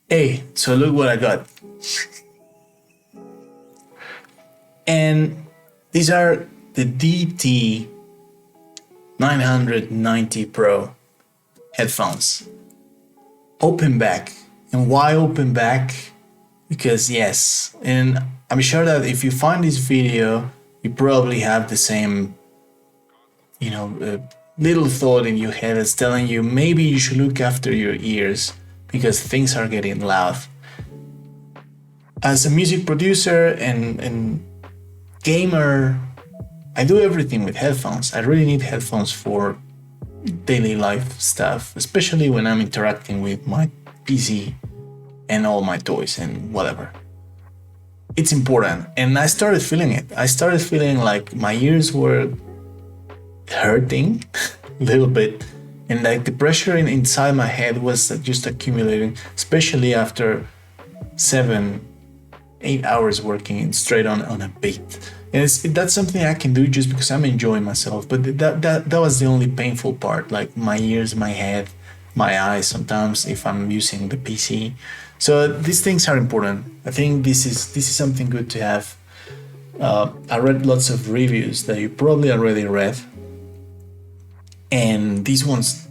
Hey, so look what I got. And these are the DT990 Pro headphones. Open back. And why open back? Because yes, and I'm sure that if you find this video, you probably have the same, little thought in your head that's telling you maybe you should look after your ears because things are getting loud. As a music producer and gamer, I do everything with headphones. I really need headphones for daily life stuff, especially when I'm interacting with my PC and all my toys and whatever. It's important, and I started feeling it. I started feeling like my ears were hurting a little bit, and like the pressure inside my head was just accumulating, especially after 7-8 hours working straight on a beat. And that's something I can do just because I'm enjoying myself. But that was the only painful part, like my ears, my head, my eyes sometimes if I'm using the PC. So these things are important. I think this is something good to have. I read lots of reviews that you probably already read, and these ones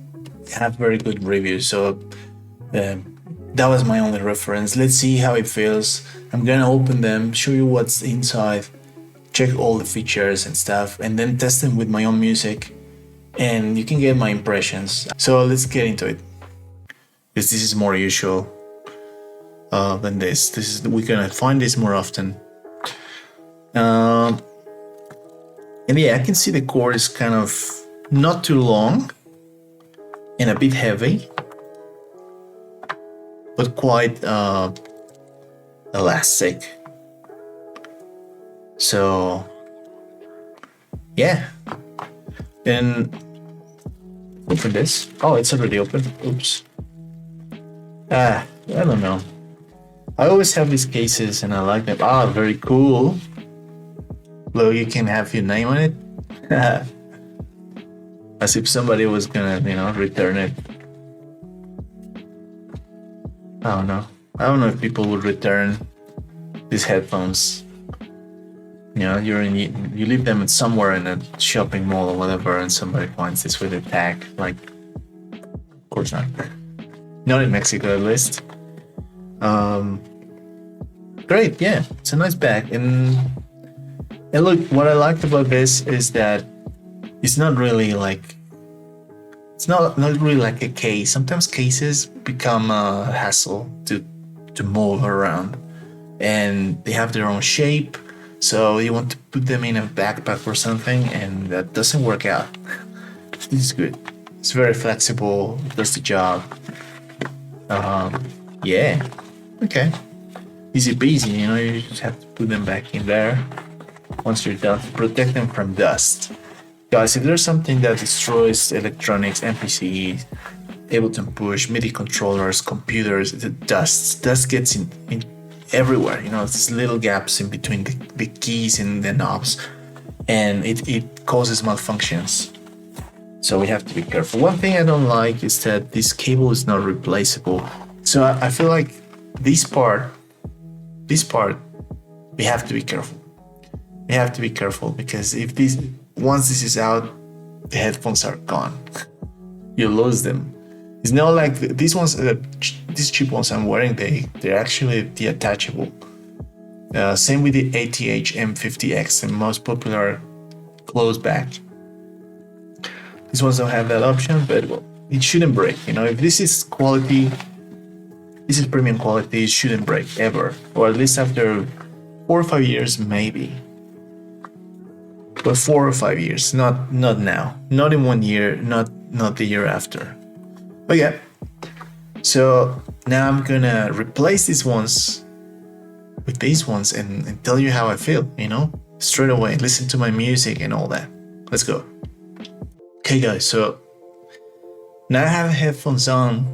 have very good reviews. So that was my only reference. Let's see how it feels. I'm gonna open them, show you what's inside, check all the features and stuff, and then test them with my own music, and you can get my impressions. So let's get into it. This is more usual than this. We're gonna find this more often. And yeah, I can see the cord is kind of not too long and a bit heavy, but quite elastic. So yeah, then open this. Oh, it's already open. Oops. I don't know. I always have these cases and I like them. Very cool. Look, you can have your name on it. As if somebody was gonna, return it. I don't know. I don't know if people would return these headphones. You leave them somewhere in a shopping mall or whatever, and somebody finds this with a tag. Like, of course not. Not in Mexico, at least. Great, yeah, it's a nice bag. And look, what I liked about this is that it's not really like a case. Sometimes cases become a hassle to move around, and they have their own shape. So you want to put them in a backpack or something, and that doesn't work out. This is good. It's very flexible. It does the job. Yeah. Okay. Easy peasy. You just have to put them back in there once you're done to protect them from dust. Guys, if there's something that destroys electronics, MPCs, Ableton push, MIDI controllers, computers, the dust gets in everywhere. These little gaps in between the keys and the knobs, and it causes malfunctions. So we have to be careful. One thing I don't like is that this cable is not replaceable. So I feel like this part, we have to be careful. We have to be careful because once this is out, the headphones are gone. You lose them. It's not like these ones, these cheap ones I'm wearing, they're actually detachable. Same with the ATH M50X, the most popular closed back. These ones don't have that option, but well, it shouldn't break. If this is quality, this is premium quality, it shouldn't break ever, or at least after 4 or 5 years, maybe. But 4 or 5 years, not now, not in 1 year, not the year after. But yeah, so now I'm gonna replace these ones with these ones and tell you how I feel, straight away. Listen to my music and all that. Let's go. Okay guys, so now I have headphones on,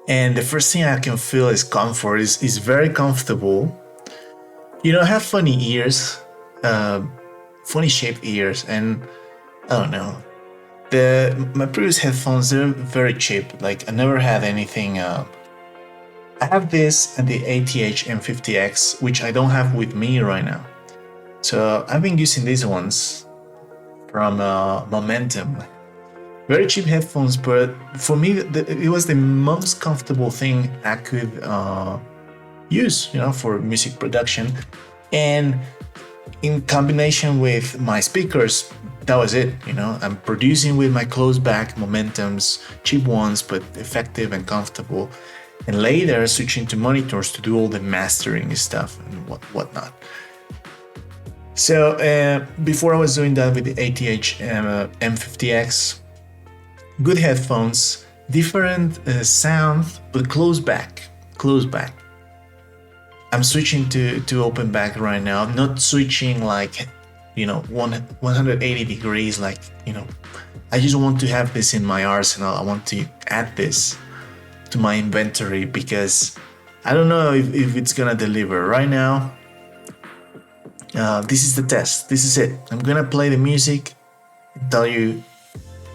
and the first thing I can feel is comfort. Is very comfortable. I have funny ears, funny shaped ears, and I don't know. My previous headphones, they're very cheap. Like I never had anything have this and the ATH M50X, which I don't have with me right now. So I've been using these ones from Momentum. Very cheap headphones, but for me, it was the most comfortable thing I could use, for music production. And in combination with my speakers, that was it. I'm producing with my closed back Momentums, cheap ones, but effective and comfortable. And later switching to monitors to do all the mastering stuff and whatnot. So before I was doing that with the ATH M50X, good headphones, different sound, but closed back. I'm switching to open back right now. I'm not switching like 180 degrees, like I just want to have this in my arsenal. I want to add this to my inventory because I don't know if it's gonna deliver right now. This is the test. This is it. I'm gonna play the music and tell you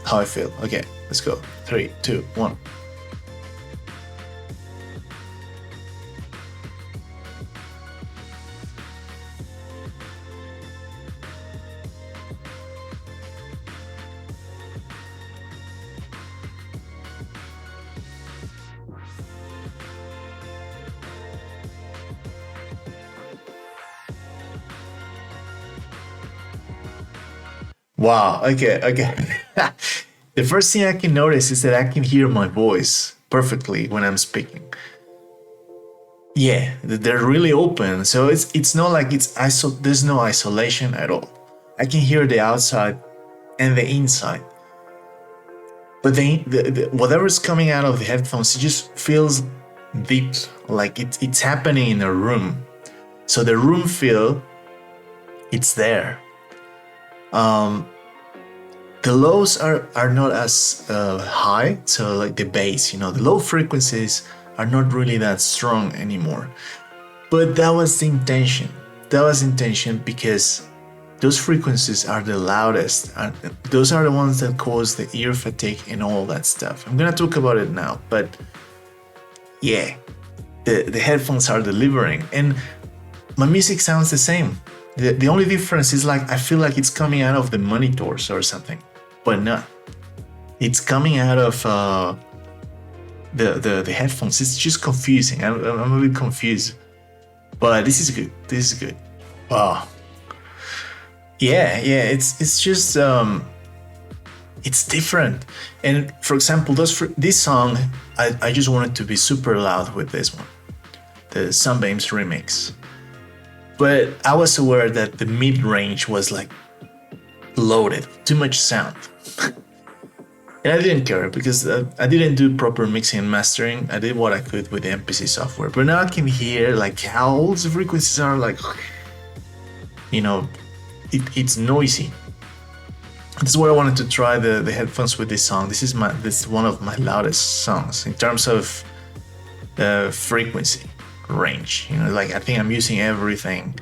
how I feel. Okay, let's go. 3, 2, 1. Wow, okay. The first thing I can notice is that I can hear my voice perfectly when I'm speaking. Yeah, they're really open, so it's not like there's no isolation at all. I can hear the outside and the inside. But the whatever's coming out of the headphones, it just feels deep, like it's happening in a room. So the room feel, it's there. The lows are not as high, so like the bass, the low frequencies are not really that strong anymore. But that was the intention. Because those frequencies are the loudest. Those are the ones that cause the ear fatigue and all that stuff. I'm gonna talk about it now, but yeah, the headphones are delivering, and my music sounds the same. The only difference is like I feel like it's coming out of the monitors or something, but not. It's coming out of the headphones. It's just confusing. I'm a bit confused, but this is good. Wow. Yeah. It's just it's different. And for example, this song, I just wanted to be super loud with this one, the Sunbeams remix. But I was aware that the mid-range was like loaded, too much sound. And I didn't care because I didn't do proper mixing and mastering. I did what I could with the MPC software. But now I can hear like how all the frequencies are like, it's noisy. This is why I wanted to try the headphones with this song. This is one of my loudest songs in terms of frequency range. Like I think I'm using everything,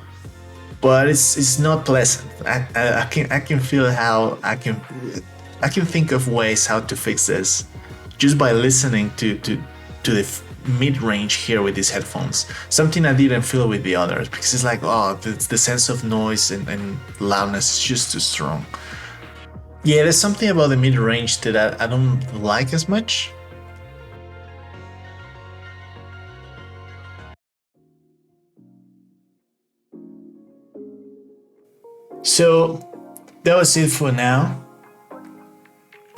but it's not pleasant. I can feel how I can think of ways how to fix this just by listening to the mid-range here with these headphones. Something I didn't feel with the others, because it's like, the sense of noise and loudness is just too strong. Yeah, there's something about the mid-range that I don't like as much. So that was it for now.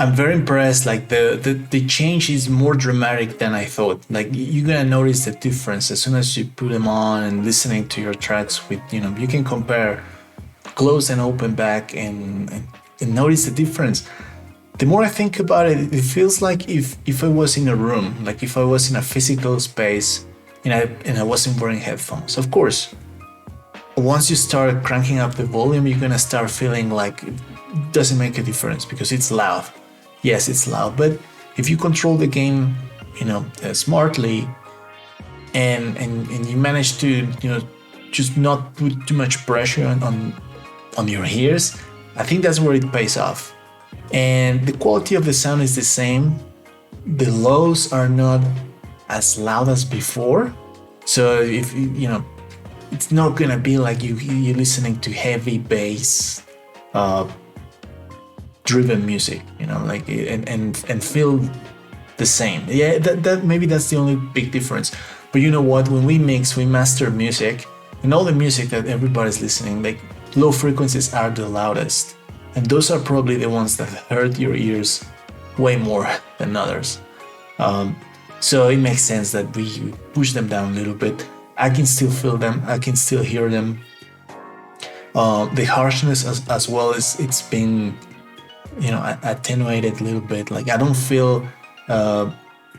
I'm very impressed. Like the change is more dramatic than I thought. Like you're gonna notice the difference as soon as you put them on and listening to your tracks with, you can compare close and open back and notice the difference. The more I think about it, it feels like if I was in a room, like if I was in a physical space and I wasn't wearing headphones. Of course, once you start cranking up the volume, you're gonna start feeling like it doesn't make a difference because it's loud. Yes, it's loud, but if you control the game, smartly, and you manage to, just not put too much pressure on your ears, I think that's where it pays off. And the quality of the sound is the same. The lows are not as loud as before. So if you know, it's not gonna be like you listening to heavy bass driven music, you know, like and feel the same. Yeah, that maybe that's the only big difference. But you know what? When we mix, we master music, and all the music that everybody's listening, like low frequencies are the loudest, and those are probably the ones that hurt your ears way more than others. So it makes sense that we push them down a little bit. I can still feel them. I can still hear them. The harshness as well as it's been, you know, attenuated a little bit. Like I don't feel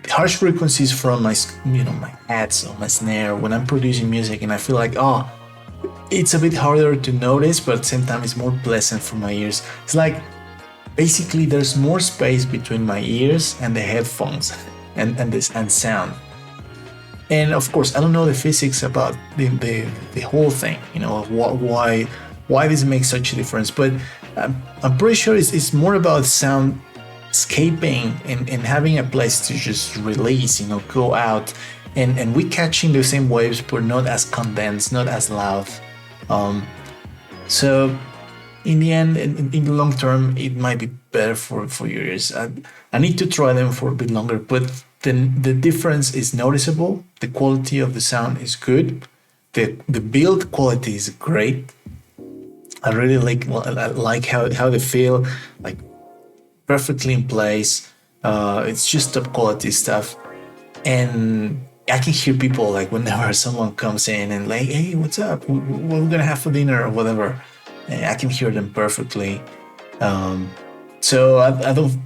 harsh frequencies from my, you know, my hats or my snare when I'm producing music, and I feel like, oh, it's a bit harder to notice, but at the same time it's more pleasant for my ears. It's like basically there's more space between my ears and the headphones and sound. And of course, I don't know the physics about the whole thing, you know, why this makes such a difference, but I'm pretty sure it's more about sound escaping and having a place to just release, you know, go out, and we catching the same waves, but not as condensed, not as loud. So in the end, in the long term, it might be better for your ears. I need to try them for a bit longer, but then the difference is noticeable. The quality of the sound is good. The build quality is great. I really like how they feel, like perfectly in place. It's just top quality stuff, and I can hear people like whenever someone comes in and like, hey, what's up? What we're gonna have for dinner or whatever. I can hear them perfectly. So I don't.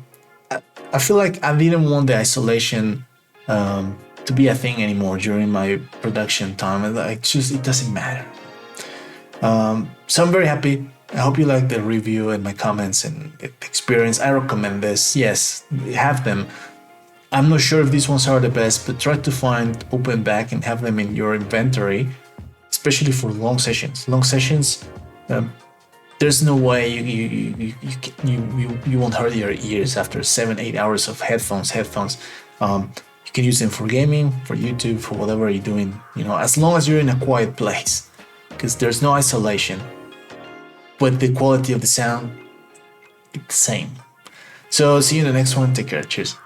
I feel like I didn't want the isolation to be a thing anymore during my production time. And like, just it doesn't matter. So I'm very happy. I hope you like the review and my comments and the experience. I recommend this. Yes, have them. I'm not sure if these ones are the best, but try to find open back and have them in your inventory, especially for long sessions. Long sessions, there's no way you won't hurt your ears after 7-8 hours of headphones. You can use them for gaming, for YouTube, for whatever you're doing, you know, as long as you're in a quiet place, because there's no isolation, but the quality of the sound, it's the same. So see you in the next one. Take care. Cheers.